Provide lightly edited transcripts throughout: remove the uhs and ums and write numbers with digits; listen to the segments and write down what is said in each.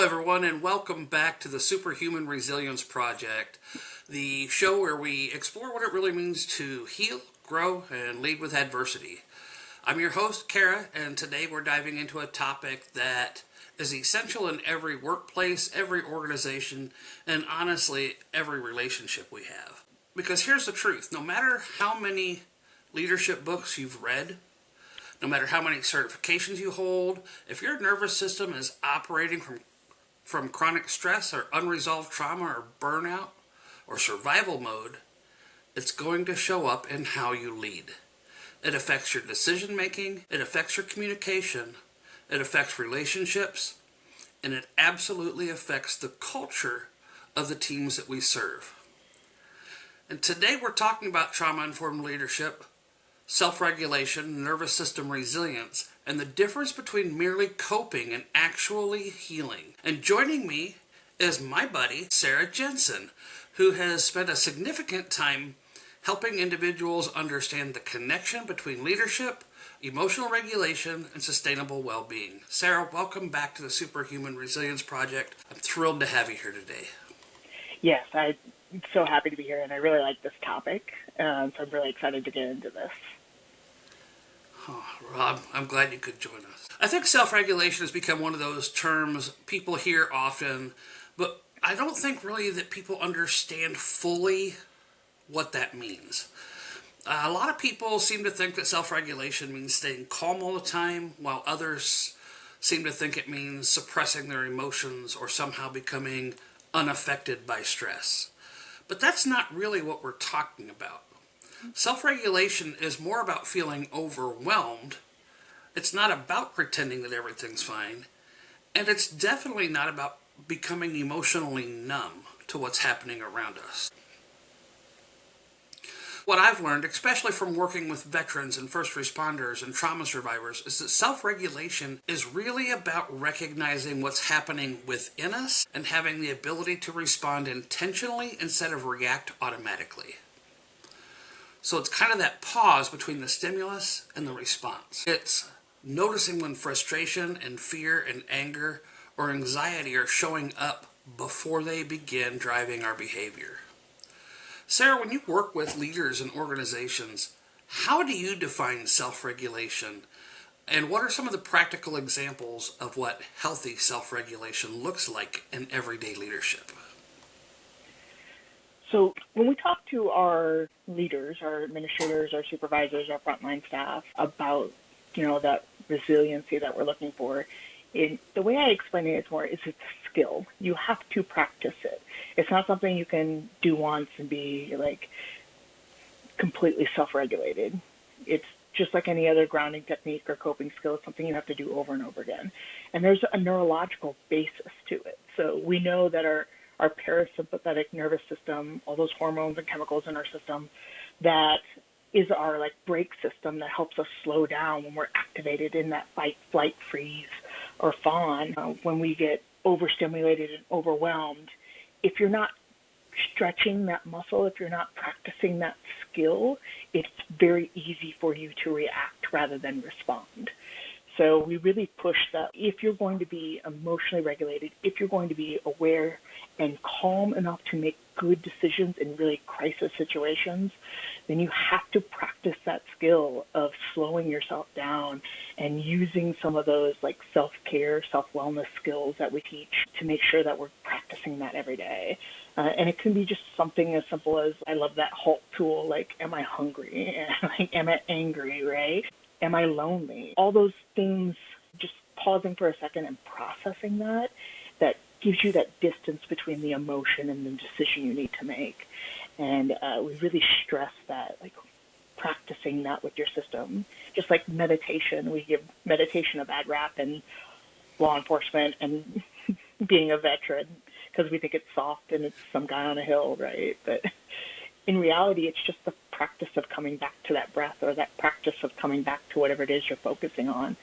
everyone, and welcome back to the Superhuman Resilience Project, the show where we explore what it really means to heal, grow, and lead with adversity. I'm your host, Kara, and today we're diving into a topic that is essential in every workplace, every organization, and honestly, every relationship we have. Because here's the truth, no matter how many leadership books you've read, no matter how many certifications you hold, if your nervous system is operating from chronic stress or unresolved trauma or burnout or survival mode, it's going to show up in how you lead. It affects your decision making, it affects your communication, it affects relationships, and it absolutely affects the culture of the teams that we serve. And today we're talking about trauma-informed leadership, self-regulation, nervous system resilience, and the difference between merely coping and actually healing. And joining me is my buddy, Sarah Jensen, who has spent a significant time helping individuals understand the connection between leadership, emotional regulation, and sustainable well-being. Sarah, welcome back to the Superhuman Resilience Project. I'm thrilled to have you here today. Yes, I'm so happy to be here, and I really like this topic, so I'm really excited to get into this. Oh, Rob, I'm glad you could join us. I think self-regulation has become one of those terms people hear often, but I don't think really that people understand fully what that means. A lot of people seem to think that self-regulation means staying calm all the time, while others seem to think it means suppressing their emotions or somehow becoming unaffected by stress. But that's not really what we're talking about. Self-regulation is more about feeling overwhelmed. It's not about pretending that everything's fine. And it's definitely not about becoming emotionally numb to what's happening around us. What I've learned, especially from working with veterans and first responders and trauma survivors, is that self-regulation is really about recognizing what's happening within us and having the ability to respond intentionally instead of react automatically. So it's kind of that pause between the stimulus and the response. It's noticing when frustration and fear and anger or anxiety are showing up before they begin driving our behavior. Sarah, when you work with leaders and organizations, how do you define self-regulation? And what are some of the practical examples of what healthy self-regulation looks like in everyday leadership? So when we talk to our leaders, our administrators, our supervisors, our frontline staff about, that resiliency that we're looking for, the way I explain it is it's a skill. You have to practice it. It's not something you can do once and be completely self-regulated. It's just like any other grounding technique or coping skill. It's something you have to do over and over again. And there's a neurological basis to it. So we know that our parasympathetic nervous system, all those hormones and chemicals in our system, that is our brake system that helps us slow down when we're activated in that fight, flight, freeze, or fawn. When we get overstimulated and overwhelmed, if you're not stretching that muscle, if you're not practicing that skill, it's very easy for you to react rather than respond. So we really push that if you're going to be emotionally regulated, if you're going to be aware and calm enough to make good decisions in really crisis situations, then you have to practice that skill of slowing yourself down and using some of those self-care, self-wellness skills that we teach to make sure that we're practicing that every day. And it can be just something as simple as, I love that HALT tool, am I hungry? Am I angry, right? Am I lonely? All those things, just pausing for a second and processing that gives you that distance between the emotion and the decision you need to make. And we really stress that, practicing that with your system. Just like meditation, we give meditation a bad rap in law enforcement and being a veteran because we think it's soft and it's some guy on a hill, right? But in reality, it's just the practice of coming back to that breath or that practice of coming back to whatever it is you're focusing on.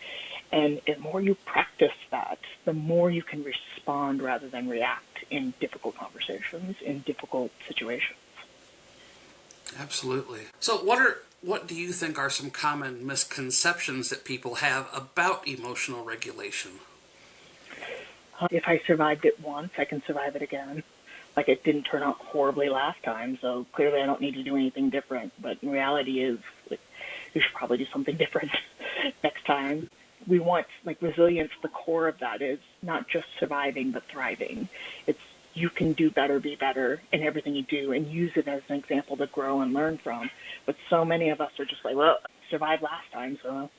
And the more you practice that, the more you can respond rather than react in difficult conversations, in difficult situations. Absolutely. So what do you think are some common misconceptions that people have about emotional regulation? If I survived it once, I can survive it again. Like, it didn't turn out horribly last time, so clearly I don't need to do anything different. But in reality is, like, you should probably do something different next time. We want, like, resilience. The core of that is not just surviving but thriving. It's, you can do better, be better in everything you do, and use it as an example to grow and learn from. But so many of us are just like, well, survived last time, so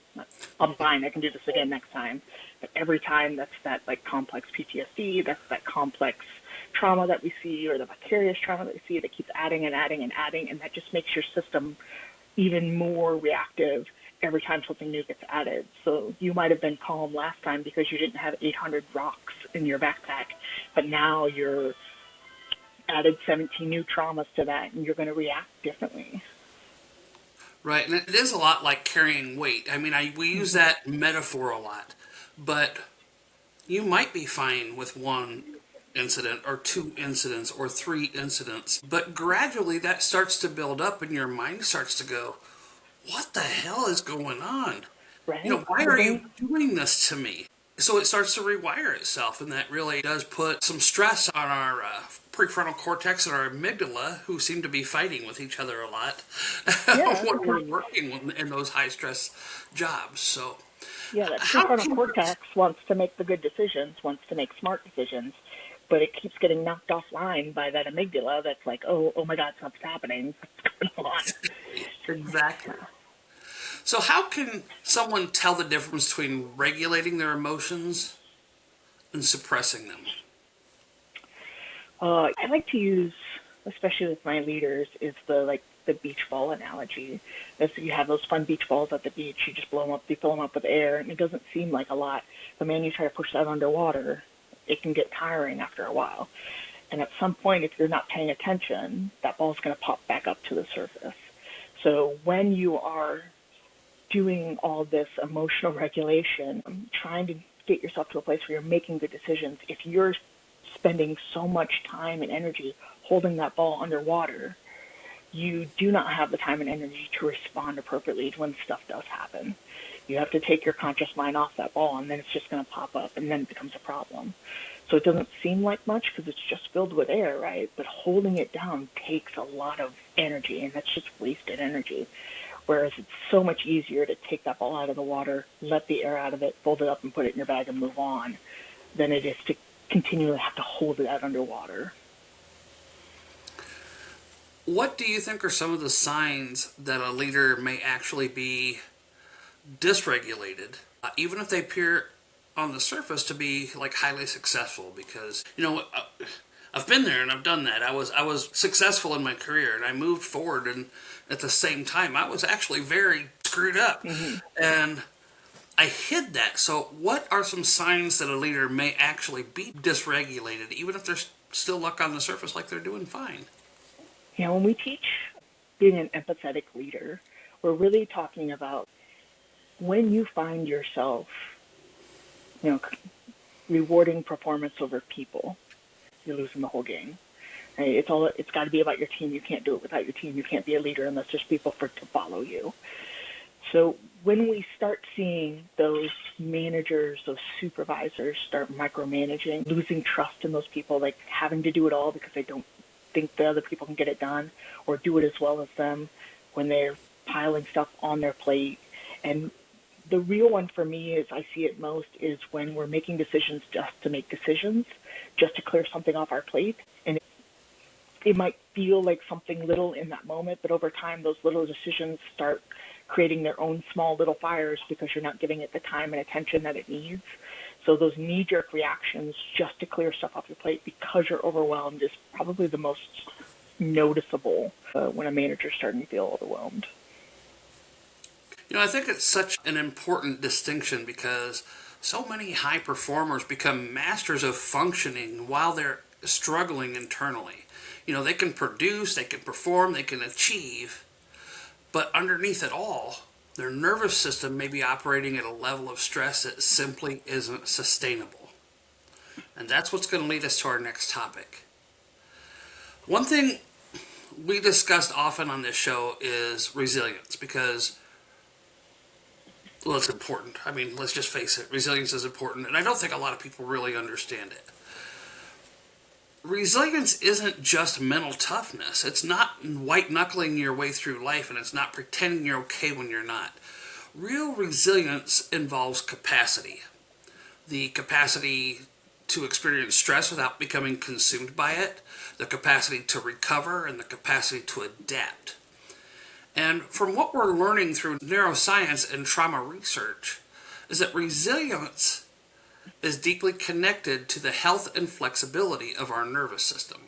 I'm fine. I can do this again next time. But every time, that's that, like, complex PTSD. That's that complex trauma that we see, or the vicarious trauma that we see, that keeps adding and adding and adding, and that just makes your system even more reactive every time something new gets added. So you might have been calm last time because you didn't have 800 rocks in your backpack, but now you're added 17 new traumas to that, and you're going to react differently. Right, and it is a lot like carrying weight. I mean, we use that metaphor a lot, but you might be fine with one incident or two incidents or three incidents, but gradually that starts to build up and your mind starts to go, what the hell is going on? Right? Why The are you brain, doing this to me? So it starts to rewire itself, and that really does put some stress on our prefrontal cortex and our amygdala, who seem to be fighting with each other a lot yeah, when because we're working in those high stress jobs. So, yeah, that how prefrontal can cortex wants to make the good decisions, wants to make smart decisions, but it keeps getting knocked offline by that amygdala that's like, oh my God, something's happening. What's going on? exactly? So, how can someone tell the difference between regulating their emotions and suppressing them? I like to use, especially with my leaders, is the beach ball analogy. If you have those fun beach balls at the beach, you just blow them up, you fill them up with air, and it doesn't seem like a lot. But man, you try to push that underwater, it can get tiring after a while. And at some point, if you're not paying attention, that ball's going to pop back up to the surface. So when you are doing all this emotional regulation, trying to get yourself to a place where you're making good decisions, if you're spending so much time and energy holding that ball underwater, you do not have the time and energy to respond appropriately when stuff does happen. You have to take your conscious mind off that ball, and then it's just going to pop up, and then it becomes a problem. So it doesn't seem like much because it's just filled with air, right? But holding it down takes a lot of energy, and that's just wasted energy. Whereas it's so much easier to take that ball out of the water, let the air out of it, fold it up and put it in your bag and move on, than it is to continually have to hold it out underwater. What do you think are some of the signs that a leader may actually be dysregulated, even if they appear on the surface to be like highly successful? Because I've been there and I've done that. I was successful in my career and I moved forward, and at the same time I was actually very screwed up, Mm-hmm. and I hid that. So what are some signs that a leader may actually be dysregulated, even if they're still look on the surface like they're doing fine? When we teach being an empathetic leader, we're really talking about when you find yourself, you know, rewarding performance over people, you're losing the whole game. Right? It's got to be about your team. You can't do it without your team. You can't be a leader unless there's people to follow you. So when we start seeing those managers, those supervisors start micromanaging, losing trust in those people, like having to do it all because they don't think the other people can get it done or do it as well as them, when they're piling stuff on their plate. And the real one for me is, I see it most, is when we're making decisions just to make decisions, just to clear something off our plate. And it might feel like something little in that moment, but over time, those little decisions start creating their own small little fires because you're not giving it the time and attention that it needs. So those knee-jerk reactions just to clear stuff off your plate because you're overwhelmed is probably the most noticeable when a manager's starting to feel overwhelmed. I think it's such an important distinction because so many high performers become masters of functioning while they're struggling internally. They can produce, they can perform, they can achieve, but underneath it all, their nervous system may be operating at a level of stress that simply isn't sustainable. And that's what's going to lead us to our next topic. One thing we discussed often on this show is resilience, because Well, it's important. I mean, let's just face it, resilience is important, and I don't think a lot of people really understand it. Resilience isn't just mental toughness. It's not white knuckling your way through life, and it's not pretending you're okay when you're not. Real resilience involves capacity. The capacity to experience stress without becoming consumed by it, the capacity to recover, and the capacity to adapt. And from what we're learning through neuroscience and trauma research, is that resilience is deeply connected to the health and flexibility of our nervous system.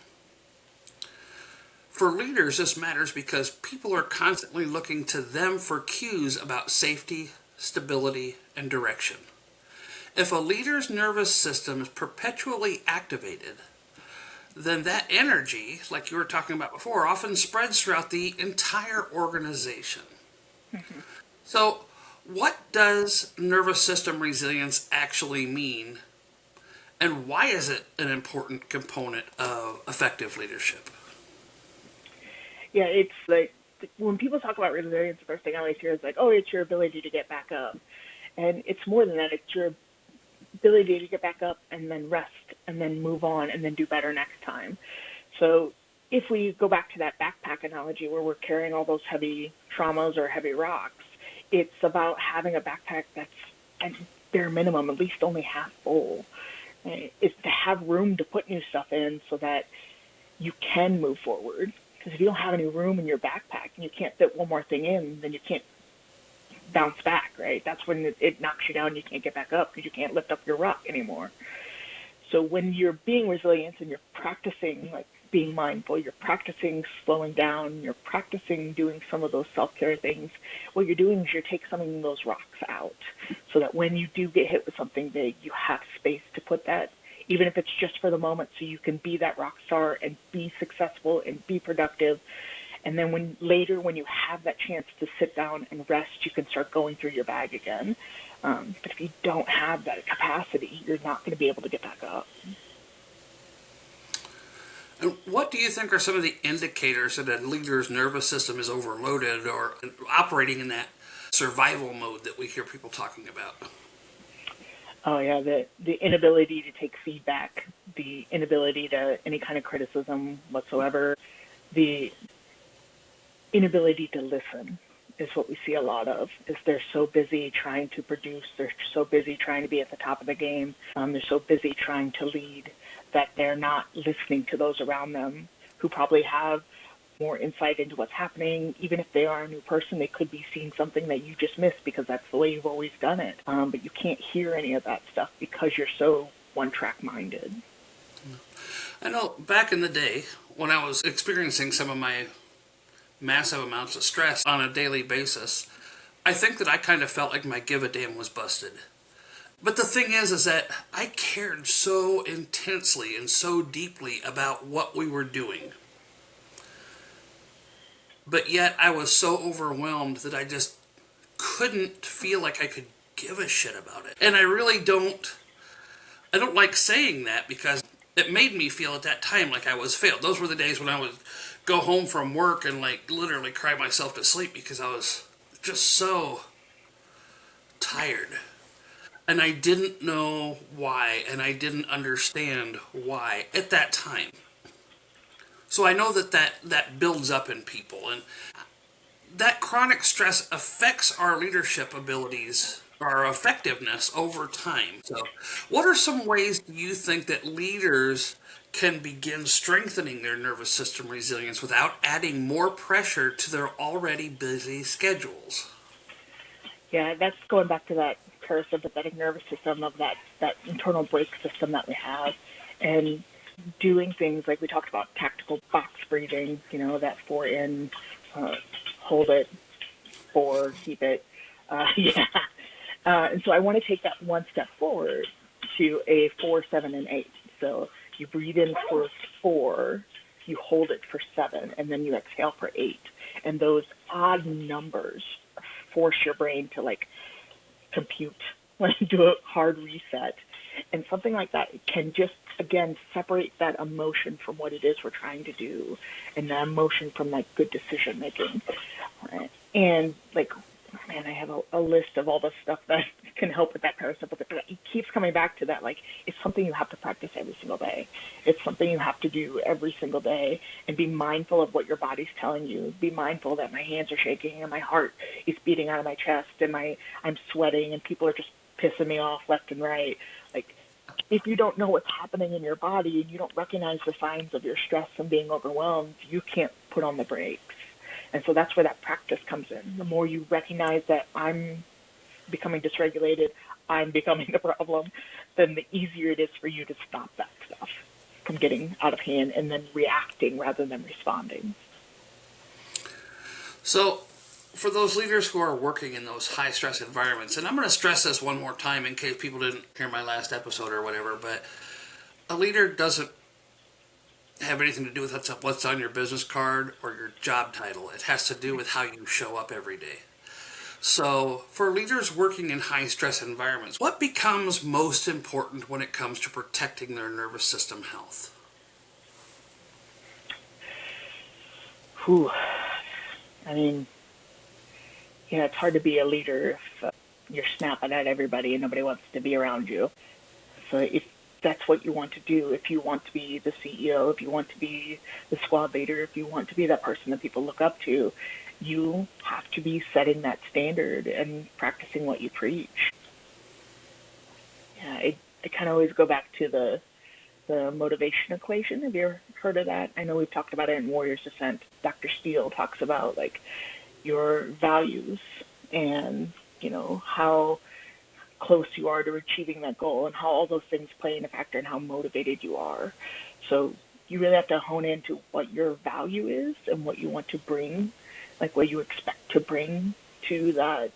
For leaders, this matters because people are constantly looking to them for cues about safety, stability, and direction. If a leader's nervous system is perpetually activated, then that energy, like you were talking about before, often spreads throughout the entire organization. Mm-hmm. So, what does nervous system resilience actually mean, and why is it an important component of effective leadership? Yeah, it's like when people talk about resilience, the first thing I always hear is like, oh, it's your ability to get back up. And it's more than that. It's your ability to get back up and then rest and then move on and then do better next time. So if we go back to that backpack analogy where we're carrying all those heavy traumas or heavy rocks, it's about having a backpack that's at bare minimum, at least only half full. It's to have room to put new stuff in so that you can move forward. Because if you don't have any room in your backpack and you can't fit one more thing in, then you can't bounce back, right? That's when it knocks you down and you can't get back up because you can't lift up your rock anymore. So when you're being resilient and you're practicing like being mindful, you're practicing slowing down, you're practicing doing some of those self-care things, what you're doing is you're taking some of those rocks out so that when you do get hit with something big, you have space to put that, even if it's just for the moment, so you can be that rock star and be successful and be productive. And then when you have that chance to sit down and rest, you can start going through your bag again. But if you don't have that capacity, you're not going to be able to get back up. And what do you think are some of the indicators that a leader's nervous system is overloaded or operating in that survival mode that we hear people talking about? Oh yeah, the inability to take feedback, the inability to any kind of criticism whatsoever, the inability to listen is what we see a lot of. Is they're so busy trying to produce, they're so busy trying to be at the top of the game, they're so busy trying to lead that they're not listening to those around them who probably have more insight into what's happening. Even if they are a new person, they could be seeing something that you just missed because that's the way you've always done it. But you can't hear any of that stuff because you're so one-track minded. I know back in the day when I was experiencing some of my massive amounts of stress on a daily basis, I think that I kind of felt like my give a damn was busted. But the thing is that I cared so intensely and so deeply about what we were doing. But yet I was so overwhelmed that I just couldn't feel like I could give a shit about it. And I don't like saying that because it made me feel at that time like I was failed. Those were the days when I would go home from work and like literally cry myself to sleep because I was just so tired. And I didn't know why, and I didn't understand why at that time. So I know that builds up in people, and that chronic stress affects our leadership abilities, our effectiveness over time. So what are some ways you think that leaders can begin strengthening their nervous system resilience without adding more pressure to their already busy schedules? Yeah, that's going back to that parasympathetic nervous system of that internal brake system that we have, and doing things like we talked about tactical box breathing, that 4 in, hold it, 4, keep it. And so I want to take that one step forward to a 4, 7, and 8. So you breathe in for 4, you hold it for 7, and then you exhale for 8. And those odd numbers force your brain to compute, do a hard reset. And something like that can just, again, separate that emotion from what it is we're trying to do, and that emotion from good decision making. Right? And man, I have a list of all the stuff that can help with that parasympathetic, but it keeps coming back to that. Like, it's something you have to practice every single day. It's something you have to do every single day, and be mindful of what your body's telling you. Be mindful that my hands are shaking and my heart is beating out of my chest and I'm sweating and people are just pissing me off left and right. Like, if you don't know what's happening in your body and you don't recognize the signs of your stress and being overwhelmed, you can't put on the brakes. And so that's where that practice comes in. The more you recognize that I'm becoming dysregulated, I'm becoming the problem, then the easier it is for you to stop that stuff from getting out of hand and then reacting rather than responding. So, for those leaders who are working in those high stress environments, and I'm going to stress this one more time in case people didn't hear my last episode or whatever, but a leader doesn't have anything to do with what's on your business card or your job title. It has to do with how you show up every day. So, for leaders working in high stress environments, what becomes most important when it comes to protecting their nervous system health? Whew. I mean, yeah, it's hard to be a leader if you're snapping at everybody and nobody wants to be around you. So if that's what you want to do, if you want to be the CEO, if you want to be the squad leader, if you want to be that person that people look up to, you have to be setting that standard and practicing what you preach. Yeah, I kind of always go back to the motivation equation. Have you ever heard of that? I know we've talked about it in Warriors Ascent. Dr. Steele talks about like your values and, how close you are to achieving that goal and how all those things play in a factor in how motivated you are. So you really have to hone into what your value is and what you want to bring, like what you expect to bring to that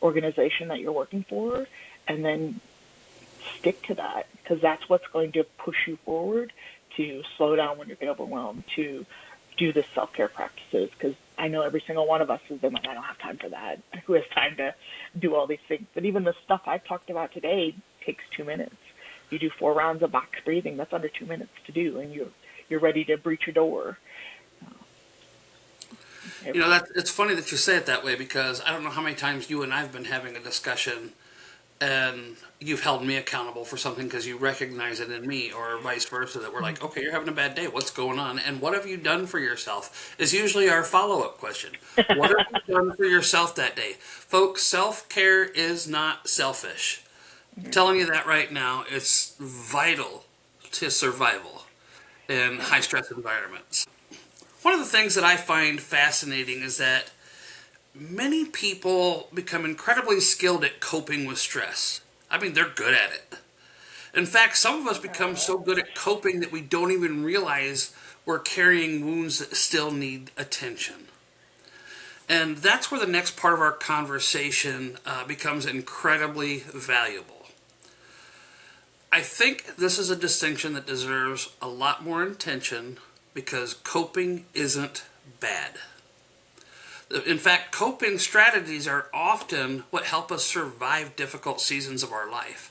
organization that you're working for, and then stick to that, because that's what's going to push you forward to slow down when you're getting overwhelmed, to do the self-care practices, because I know every single one of us has been like, I don't have time for that. Who has time to do all these things? But even the stuff I've talked about today takes 2 minutes. You do 4 rounds of box breathing, that's under 2 minutes to do, and you're ready to breach your door. It's funny that you say it that way because I don't know how many times you and I've been having a discussion and you've held me accountable for something because you recognize it in me, or vice versa, that we're like, okay, you're having a bad day, what's going on, and what have you done for yourself is usually our follow-up question. What have you done for yourself that day? Folks, self-care is not selfish. I'm telling you that right now. It's vital to survival in high stress environments. One of the things that I find fascinating is that many people become incredibly skilled at coping with stress. I mean, they're good at it. In fact, some of us become so good at coping that we don't even realize we're carrying wounds that still need attention. And that's where the next part of our conversation becomes incredibly valuable. I think this is a distinction that deserves a lot more attention because coping isn't bad. In fact, coping strategies are often what help us survive difficult seasons of our life.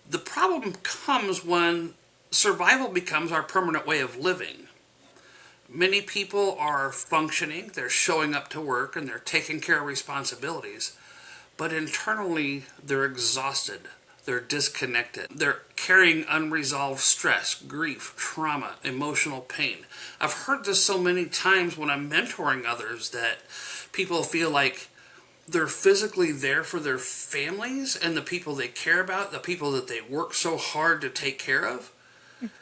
The problem comes when survival becomes our permanent way of living. Many people are functioning, they're showing up to work, and they're taking care of responsibilities, but internally they're exhausted, they're disconnected, they're carrying unresolved stress, grief, trauma, emotional pain. I've heard this so many times when I'm mentoring others that people feel like they're physically there for their families and the people they care about, the people that they work so hard to take care of,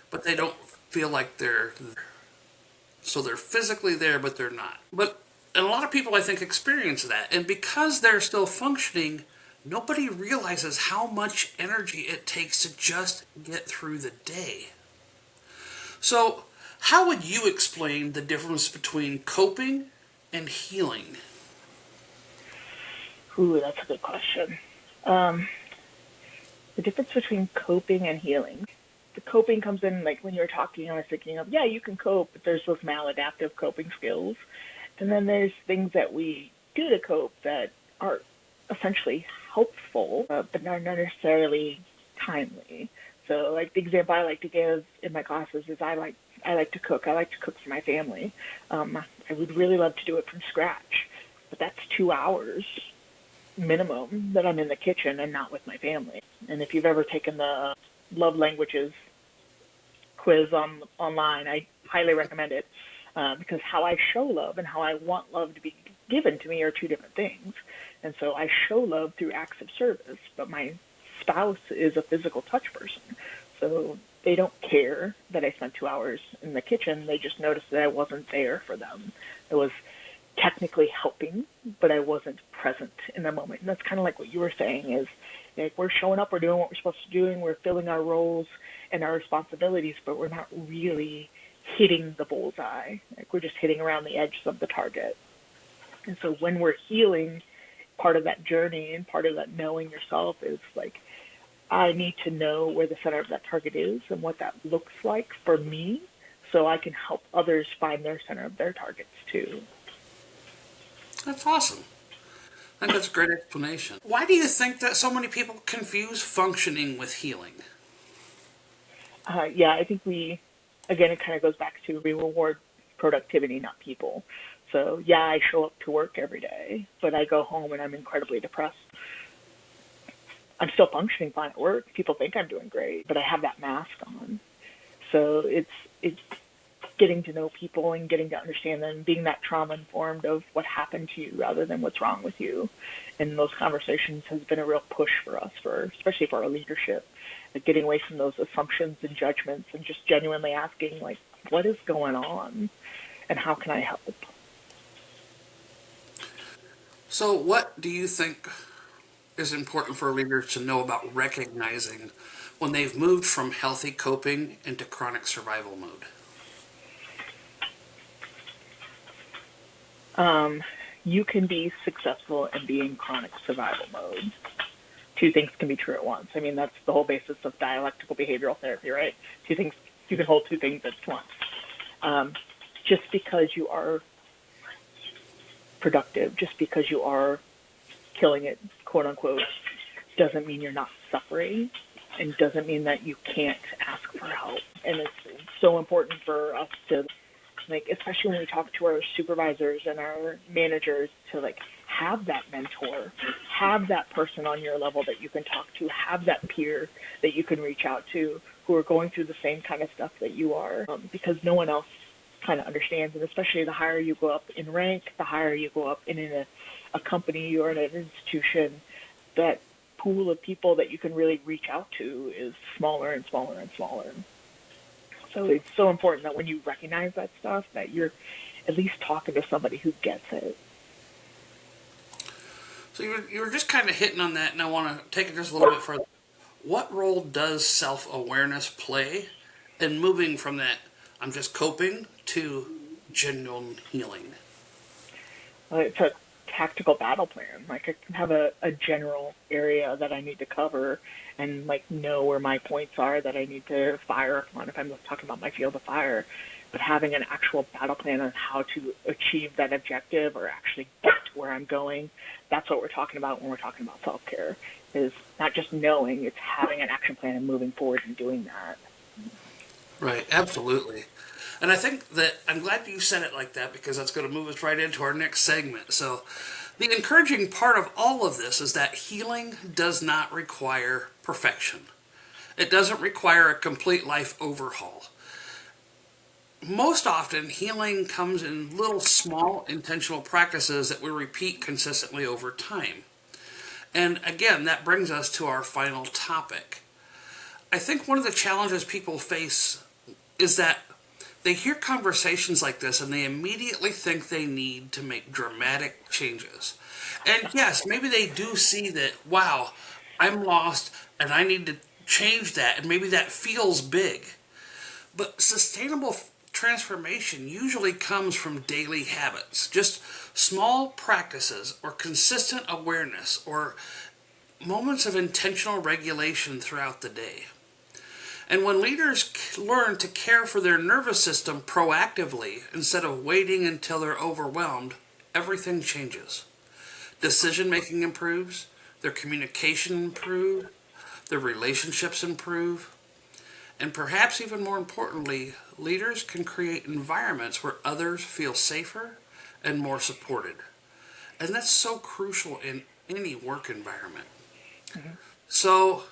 but they don't feel like they're there. So they're physically there, but they're not. And a lot of people, I think, experience that. And because they're still functioning, nobody realizes how much energy it takes to just get through the day. So, how would you explain the difference between coping and healing? Ooh, that's a good question. The difference between coping and healing. The coping comes in, like when you were talking, I was thinking of, yeah, you can cope, but there's those maladaptive coping skills. And then there's things that we do to cope that are essentially helpful, but not necessarily timely. So, like the example I like to give in my classes is I like to cook. I like to cook for my family. I would really love to do it from scratch, but that's 2 hours minimum that I'm in the kitchen and not with my family. And if you've ever taken the love languages quiz online, I highly recommend it, because how I show love and how I want love to be given to me are two different things. And so I show love through acts of service, but my spouse is a physical touch person. So they don't care that I spent 2 hours in the kitchen. They just noticed that I wasn't there for them. I was technically helping, but I wasn't present in the moment. And that's kind of like what you were saying is, like, we're showing up, we're doing what we're supposed to do, we're filling our roles and our responsibilities, but we're not really hitting the bullseye. Like, we're just hitting around the edges of the target. And so when we're healing, part of that journey and part of that knowing yourself is like, I need to know where the center of that target is and what that looks like for me so I can help others find their center of their targets too. That's awesome. I think that's a great explanation. Why do you think that so many people confuse functioning with healing? Yeah, I think again, it kind of goes back to we reward productivity, not people. So yeah, I show up to work every day, but I go home and I'm incredibly depressed. I'm still functioning fine at work. People think I'm doing great, but I have that mask on. So it's getting to know people and getting to understand them, being that trauma informed of what happened to you rather than what's wrong with you. And those conversations has been a real push for us, especially for our leadership, like getting away from those assumptions and judgments and just genuinely asking, like, what is going on and how can I help? So, what do you think is important for leaders to know about recognizing when they've moved from healthy coping into chronic survival mode? You can be successful and be in chronic survival mode. Two things can be true at once. I mean, that's the whole basis of dialectical behavioral therapy, right? Two things, you can hold two things at once. Just because you are productive, just because you are killing it, quote unquote, doesn't mean you're not suffering and doesn't mean that you can't ask for help. And it's so important for us to, like, especially when we talk to our supervisors and our managers, to like have that mentor, have that person on your level that you can talk to, have that peer that you can reach out to who are going through the same kind of stuff that you are, because no one else kind of understands. And especially the higher you go up in rank, the higher you go up in a company or in an institution, that pool of people that you can really reach out to is smaller and smaller and smaller. So it's so important that when you recognize that stuff, that you're at least talking to somebody who gets it. So, you were just kind of hitting on that, and I want to take it just a little bit further. What role does self awareness play in moving from that I'm just coping to genuine healing? It's a tactical battle plan. Like, I can have a general area that I need to cover and like know where my points are that I need to fire on if I'm talking about my field of fire. But having an actual battle plan on how to achieve that objective or actually get to where I'm going, that's what we're talking about when we're talking about self-care, is not just knowing, it's having an action plan and moving forward and doing that. Right, absolutely. And I think that I'm glad you said it like that because that's going to move us right into our next segment. So, the encouraging part of all of this is that healing does not require perfection. It doesn't require a complete life overhaul. Most often, healing comes in little, small, intentional practices that we repeat consistently over time. And again, that brings us to our final topic. I think one of the challenges people face is that they hear conversations like this and they immediately think they need to make dramatic changes. And yes, maybe they do see that, wow, I'm lost and I need to change that, and maybe that feels big. But sustainable transformation usually comes from daily habits, just small practices or consistent awareness or moments of intentional regulation throughout the day. And when leaders learn to care for their nervous system proactively instead of waiting until they're overwhelmed, everything changes. Decision making improves, their communication improves, their relationships improve, and perhaps even more importantly, leaders can create environments where others feel safer and more supported. And that's so crucial in any work environment. Mm-hmm. So,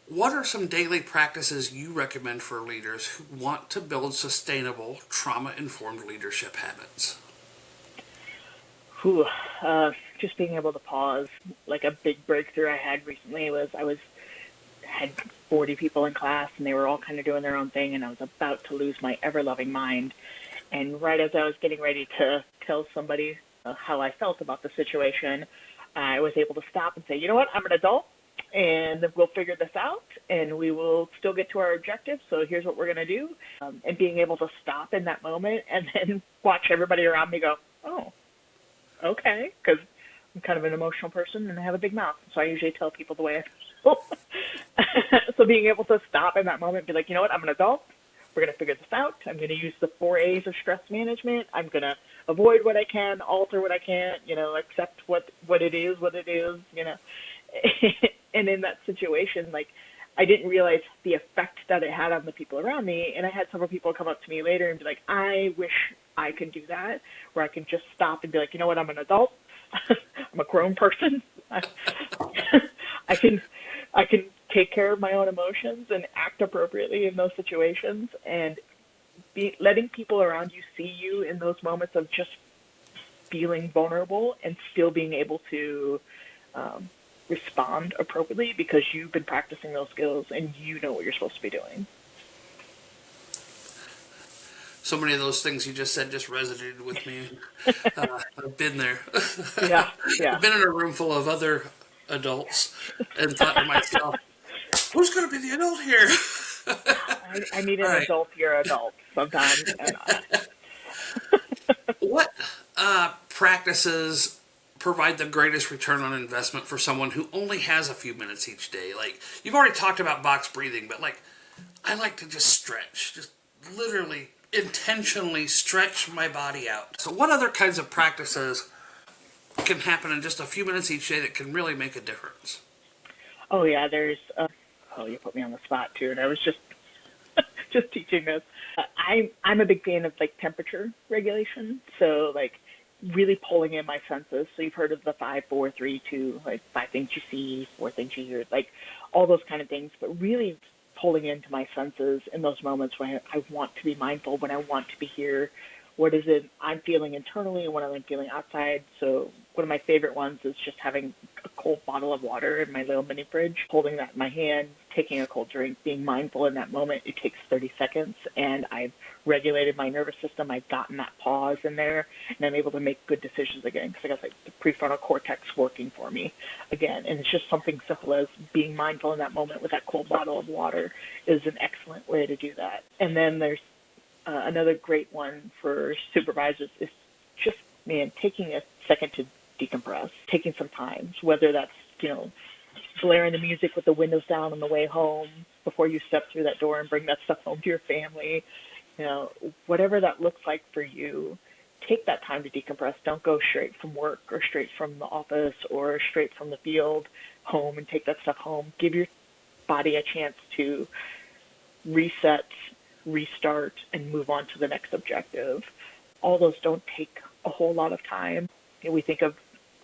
what are some daily practices you recommend for leaders who want to build sustainable, trauma-informed leadership habits? Whew, just being able to pause. Like a big breakthrough I had recently was had 40 people in class and they were all kind of doing their own thing, and I was about to lose my ever loving mind. And right as I was getting ready to tell somebody how I felt about the situation, I was able to stop and say, you know what, I'm an adult and we'll figure this out and we will still get to our objective. So here's what we're going to do. And being able to stop in that moment and then watch everybody around me go, oh, okay. Because I'm kind of an emotional person and I have a big mouth. So I usually tell people the way I feel. So being able to stop in that moment and be like, you know what, I'm an adult. We're going to figure this out. I'm going to use the 4 A's of stress management. I'm going to avoid what I can, alter what I can't, accept what it is, And in that situation, like, I didn't realize the effect that it had on the people around me. And I had several people come up to me later and be like, I wish I could do that, where I can just stop and be like, you know what, I'm an adult. I'm a grown person. I can take care of my own emotions and act appropriately in those situations, and letting people around you see you in those moments of just feeling vulnerable and still being able to respond appropriately because you've been practicing those skills and you know what you're supposed to be doing. So many of those things you just said just resonated with me. I've been there. Yeah, yeah. I've been in a room full of other adults and thought to myself, who's going to be the adult here? I need All an right. adultier adult sometimes. And What practices provide the greatest return on investment for someone who only has a few minutes each day? Like, you've already talked about box breathing, but like, I like to just stretch, just literally intentionally stretch my body out. So, what other kinds of practices can happen in just a few minutes each day that can really make a difference? oh yeah, you put me on the spot too, and I was just teaching this. I'm a big fan of like temperature regulation, so like really pulling in my senses. So you've heard of the 5, 4, 3, 2, like 5 things you see, 4 things you hear, like all those kind of things. But really pulling into my senses in those moments when I want to be mindful, when I want to be here. What is it I'm feeling internally and what I'm feeling outside? So one of my favorite ones is just having a cold bottle of water in my little mini fridge, holding that in my hand, taking a cold drink, being mindful in that moment. It takes 30 seconds, and I've regulated my nervous system. I've gotten that pause in there, and I'm able to make good decisions again because I got like the prefrontal cortex working for me again. And it's just something simple as being mindful in that moment with that cold bottle of water is an excellent way to do that. And then there's another great one for supervisors is just, man, taking a second to decompress, taking some time, whether that's, blaring the music with the windows down on the way home before you step through that door and bring that stuff home to your family, whatever that looks like for you, take that time to decompress. Don't go straight from work or straight from the office or straight from the field home and take that stuff home. Give your body a chance to reset, restart, and move on to the next objective. All those don't take a whole lot of time. We think of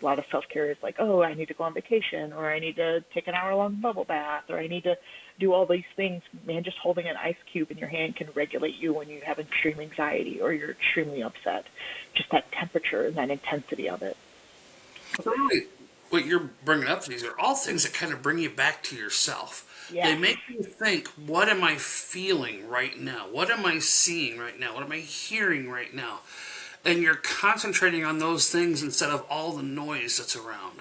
a lot of self-care as like, oh, I need to go on vacation, or I need to take an hour-long bubble bath, or I need to do all these things. Man, just holding an ice cube in your hand can regulate you when you have extreme anxiety or you're extremely upset. Just that temperature and that intensity of it. Really, what you're bringing up, these are all things that kind of bring you back to yourself. They Yes. make you think, what am I feeling right now? What am I seeing right now? What am I hearing right now? And you're concentrating on those things instead of all the noise that's around.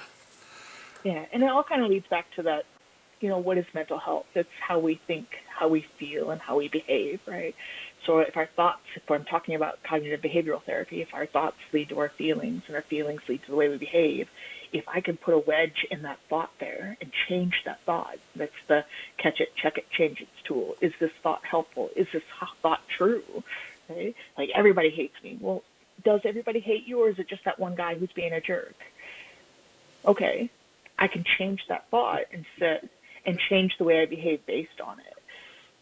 Yeah, and it all kind of leads back to that, what is mental health? It's how we think, how we feel, and how we behave, right? So if I'm talking about cognitive behavioral therapy, if our thoughts lead to our feelings and our feelings lead to the way we behave, if I can put a wedge in that thought there and change that thought, that's the catch it, check it, change it tool. Is this thought helpful? Is this thought true? Right? Like, everybody hates me. Well, does everybody hate you, or is it just that one guy who's being a jerk? Okay, I can change that thought and change the way I behave based on it.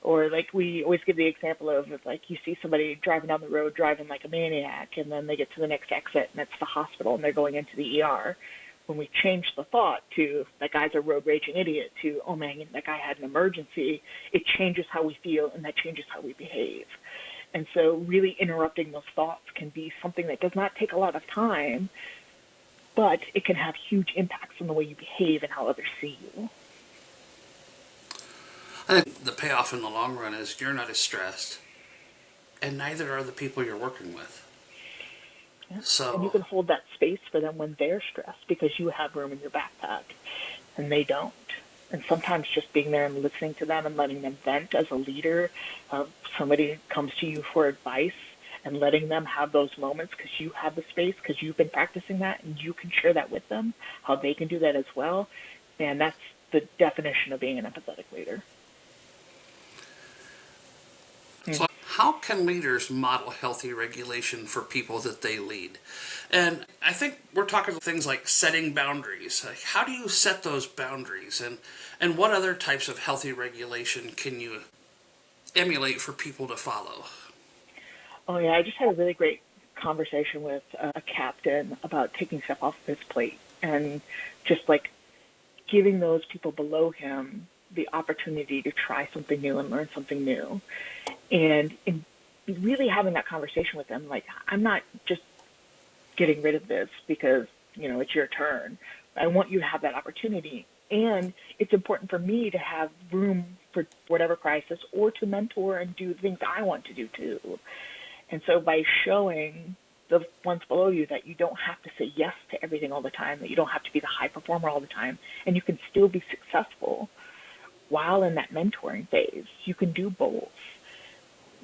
Or like we always give the example of like you see somebody driving down the road driving like a maniac, and then they get to the next exit and it's the hospital and they're going into the ER. when we change the thought to that guy's a road raging idiot to, oh man, that guy had an emergency, it changes how we feel and that changes how we behave. And so really interrupting those thoughts can be something that does not take a lot of time, but it can have huge impacts on the way you behave and how others see you. I think the payoff in the long run is you're not as stressed, and neither are the people you're working with. Yeah. So, and you can hold that space for them when they're stressed because you have room in your backpack and they don't. And sometimes just being there and listening to them and letting them vent as a leader, somebody comes to you for advice and letting them have those moments because you have the space, because you've been practicing that and you can share that with them, how they can do that as well. And that's the definition of being an empathetic leader. so how can leaders model healthy regulation for people that they lead? And I think we're talking things like setting boundaries. Like, how do you set those boundaries? And what other types of healthy regulation can you emulate for people to follow? Oh, yeah, I just had a really great conversation with a captain about taking stuff off his plate and just like giving those people below him the opportunity to try something new and learn something new. And in really having that conversation with them, like, I'm not just getting rid of this because, it's your turn. I want you to have that opportunity. And it's important for me to have room for whatever crisis or to mentor and do things I want to do too. And so by showing the ones below you that you don't have to say yes to everything all the time, that you don't have to be the high performer all the time, and you can still be successful while in that mentoring phase, you can do both.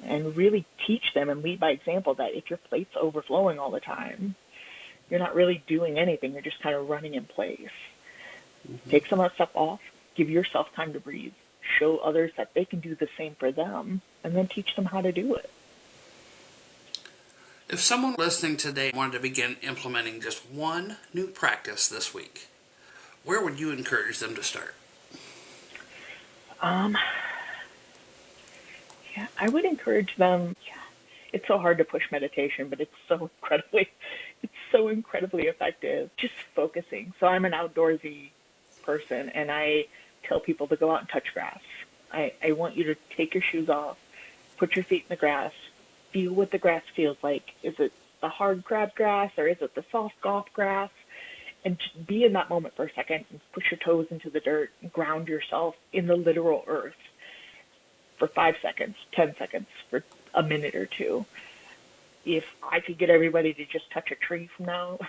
And really teach them and lead by example that if your plate's overflowing all the time, you're not really doing anything. You're just kind of running in place. Mm-hmm. Take some of that stuff off. Give yourself time to breathe. Show others that they can do the same for them, and then teach them how to do it. If someone listening today wanted to begin implementing just one new practice this week, where would you encourage them to start? Yeah, I would encourage them. Yeah, it's so hard to push meditation, but it's so incredibly effective. Just focusing. So I'm an outdoorsy person, and I tell people to go out and touch grass. I want you to take your shoes off, put your feet in the grass, feel what the grass feels like. Is it the hard crabgrass or is it the soft golf grass? And just be in that moment for a second and push your toes into the dirt and ground yourself in the literal earth for 5 seconds, 10 seconds, for a minute or two. If I could get everybody to just touch a tree from now,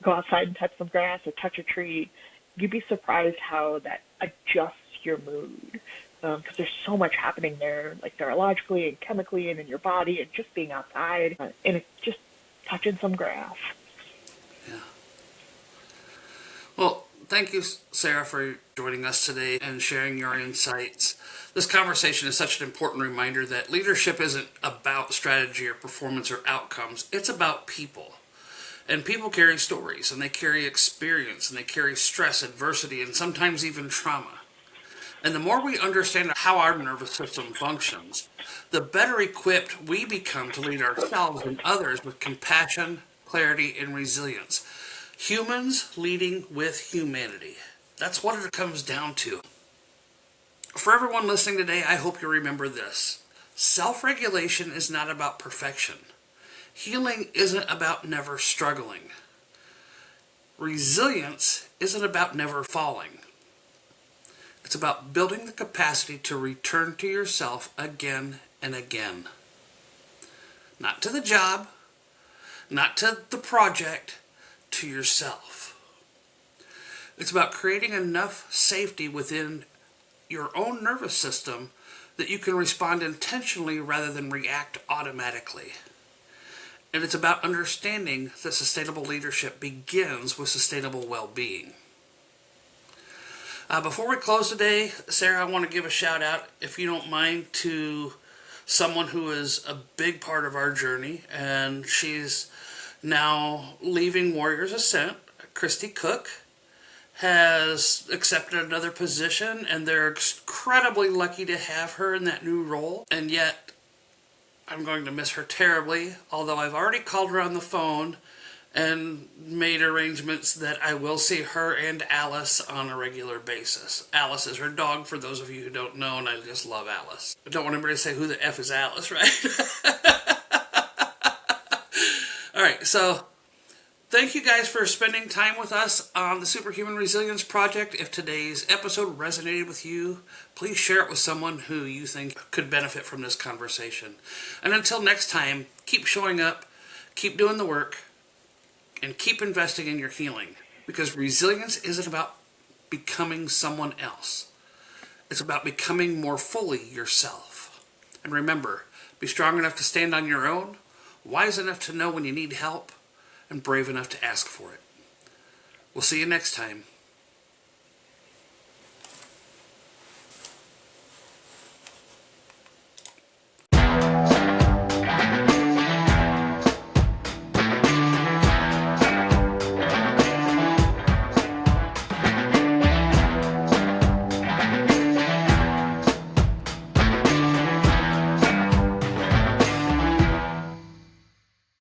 go outside and touch some grass or touch a tree, you'd be surprised how that adjusts your mood. Because there's so much happening there, like neurologically and chemically and in your body and just being outside and it's just touching some grass. Yeah. Well, thank you, Sarah, for joining us today and sharing your insights. This conversation is such an important reminder that leadership isn't about strategy or performance or outcomes. It's about people. And people carry stories, and they carry experience, and they carry stress, adversity, and sometimes even trauma. And the more we understand how our nervous system functions, the better equipped we become to lead ourselves and others with compassion, clarity, and resilience. Humans leading with humanity. That's what it comes down to. For everyone listening today, I hope you remember this. Self-regulation is not about perfection. Healing isn't about never struggling. Resilience isn't about never falling. It's about building the capacity to return to yourself again and again. Not to the job, not to the project, to yourself. It's about creating enough safety within your own nervous system that you can respond intentionally rather than react automatically. And it's about understanding that sustainable leadership begins with sustainable well-being. Before we close today, Sarah, I want to give a shout out, if you don't mind, to someone who is a big part of our journey, and she's now leaving Warriors Ascent. Christy Cook has accepted another position, and they're incredibly lucky to have her in that new role. And yet, I'm going to miss her terribly, although I've already called her on the phone and made arrangements that I will see her and Alice on a regular basis. Alice is her dog, for those of you who don't know, and I just love Alice. I don't want anybody to say, who the F is Alice, right? All right, so thank you guys for spending time with us on the Superhuman Resilience Project. If today's episode resonated with you, please share it with someone who you think could benefit from this conversation. And until next time, keep showing up, keep doing the work, and keep investing in your healing. Because resilience isn't about becoming someone else. It's about becoming more fully yourself. And remember, be strong enough to stand on your own, wise enough to know when you need help, and brave enough to ask for it. We'll see you next time.